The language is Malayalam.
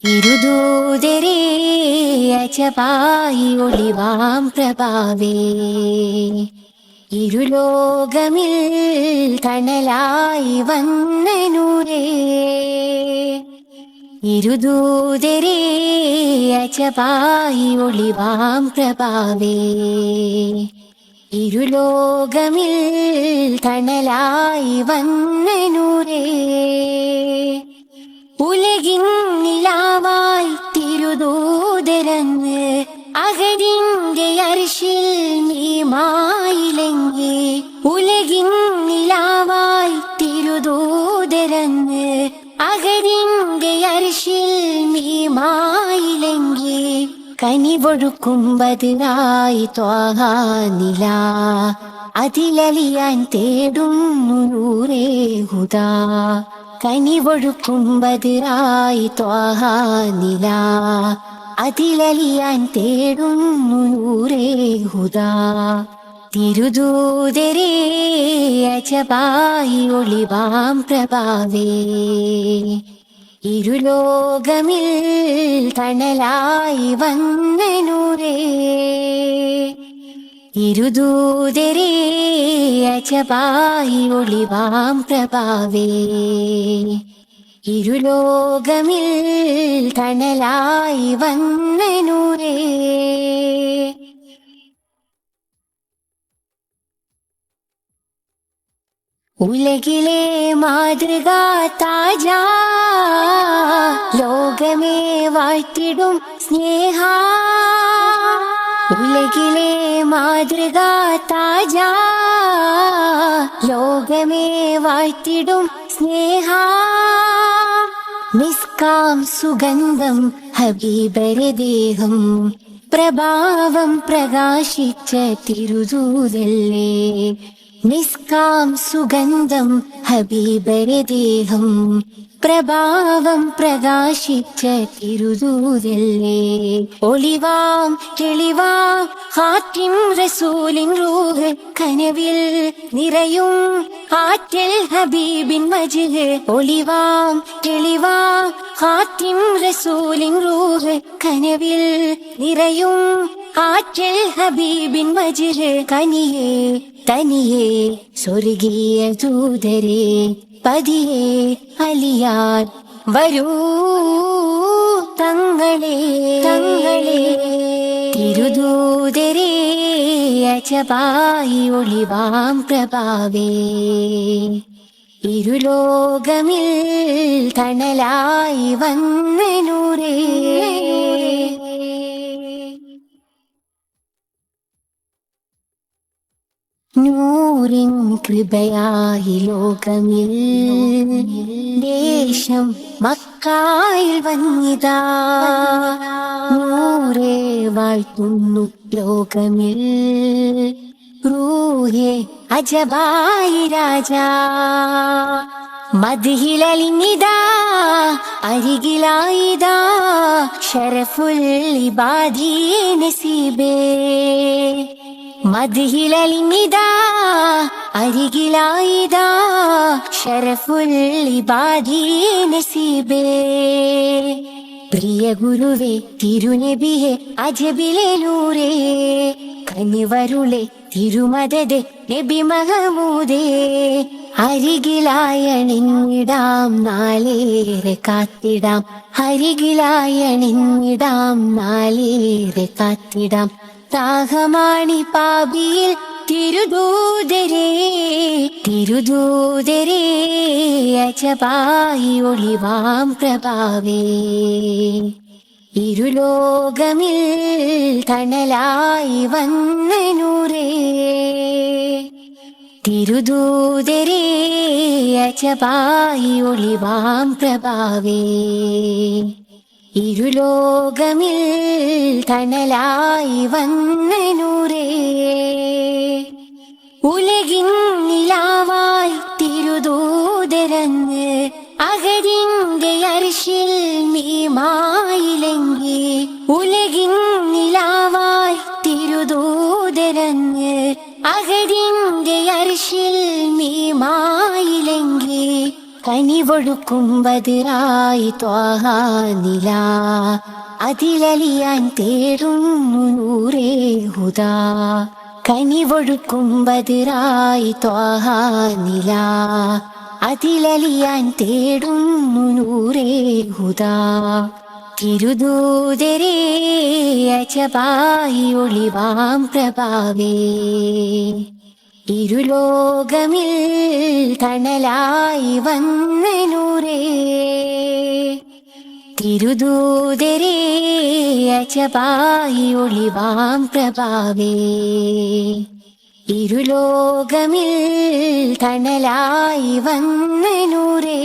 ഇരുദൂതരേ അജപായി ഒളിവാം പ്രഭാവേ, ഇരുലോകമിൽ തണലായി വന്ന നൂരേ. ഇരുദൂതരേ അജപായി ഒളിവാം പ്രഭാവേ, ഇരുലോകമിൽ തണലായി വന്ന നൂരേ. ഉലകിൻ നിലാവായി തിരുദൂതരന്ന് അഹദിന്റെ അർശിൽ മീമായിലെങ്കി. ഉലകിൻ നിലാവായി തിരുദൂതരന്ന് അഹദിന്റെ അർശിൽ മീമായിലെങ്കി. കനിവൊഴുക്കും ബദറായി ത്വാഹ നില, അതിലലിയാൻ തേടുന്നു നൂറേ ഹുദാ. കനിവൊഴുക്കും ബദറായി ത്വാഹ നില, അതിലലിയാൻ തേടുന്നു നൂറേ ഹുദാ. തിരുദൂതരേ അജപായി ഒളിവാം പ്രഭാവേ, ഇരുലോകമിൽ തണലായി വന്ന നൂരേ. ഇരുദൂതരേ അജപായി ഒളിവാം പ്രഭാവേ, ഇരുലോകമിൽ തണലായി വന്ന നൂരേ. ഉലകിലെ മാതൃക താജ, ലോകമേ വാഴ്ത്തിടും സ്നേഹ. ഉലകിലെ മാതൃക താജ, ലോകമേ വാഴ്ത്തിടും സ്നേഹ. നിസ്കാം സുഗന്ധം ഹബീബരെ ദേഹം, പ്രഭാവം പ്രകാശിച്ച തിരുദൂതല്ലേ. നിസ്കാം സുഗന്ധം ഹബീബരെ ദേഹം, പ്രഭാവം പ്രകാശിച്ച തിരുദൂതല്ലേ. ഒളിവാം തെളിവാം ഹാറ്റിം റസൂലിൻ റൂഹ്, കനവിൽ നിറയും ആറ്റൽ ഹബീബിൻ വജ്ഹ്. ഒളിവാം തെളിവാം ഹാറ്റിം റസൂലിൻ റൂഹ്, കനവിൽ നിറയും ആറ്റൽ ഹബീബിൻ വജ്ഹ്. കനിയേ തനിയേ സ്വർഗീയ ദൂതരേ, പതിയെ അലിയാൻ വരൂ തങ്ങളെ തങ്ങളെ. തിരുദൂതരേ അജപായി ഒളിവാം പ്രഭാവേ, ഇരുലോകമിൽ തണലായി വന്ന നൂരേ. നൂറിൻ കൃപയായി ലോകമിൽ ദേശം മക്കായിൽ വന്നിതാ. നൂറേ വാഴ്ത്തുന്നു ലോകമിൽ റൂഹേ അജബായി രാജാ. മദ്ഹിലലിനിതാ അരികിലായിതാ ഷറഫുൽ ഇബാദി നസീബേ. മദ്ഹിലലിനിതാ അരികിലായിതാ ഷറഫുൽ ഇബാദി നസീബേ. പ്രിയ ഗുരുവേ തിരുനബിയെ അജബിലെ നൂരേ, കനിവരുളെ തിരുമദദേ നബി മഹമൂദേ. അരികിലായണിഞ്ഞിടാം നാളേറെ കാത്തിടാം, അരികിലായണിഞ്ഞിടാം നാളേറെ കാത്തിടാം. താഹമാണി പാപിയിൽ തിരുദൂതരേ, തിരുദൂതരേ അജപായി ഒളിവാം പ്രഭാവേ, ഇരുലോകമിൽ തണലായി വന്ന നൂരേ. തിരുദൂതരേ അജപായി ഒളിവാം പ്രഭാവേ, ഇരുലോകമിൽ തണലായി വന്ന നൂരേ. ഉലകിൻ നിലാവായി തിരുദൂതരന്ന് അഹദിന്റെ അർശിൽ മീമായിലെങ്കി. ഉലകിൻ നിലാവായി തിരുദൂതരന്ന് അഹദിന്റെ അർശിൽ മീമായിലെങ്കി. കനിവൊഴുക്കും ബദിറായി ത്വാഹ നില, അതിലലിയാൻ തേടുന്നു നൂറേ ഹുദാ. കനിവൊഴുക്കും ബദിറായി ത്വാഹ നില, അതിലലിയാൻ തേടുന്നു നൂറേ ഹുദാ. തിരുദൂതരേ അജബായി ഒളിവാം പ്രഭാവേ, ഇരുലോകമിൽ തണലായി വന്ന നൂറേ. തിരുദൂതരേ അജബായി ഒളിവാം പ്രഭാവേ, ഇരുലോകമിൽ തണലായി വന്ന നൂറേ.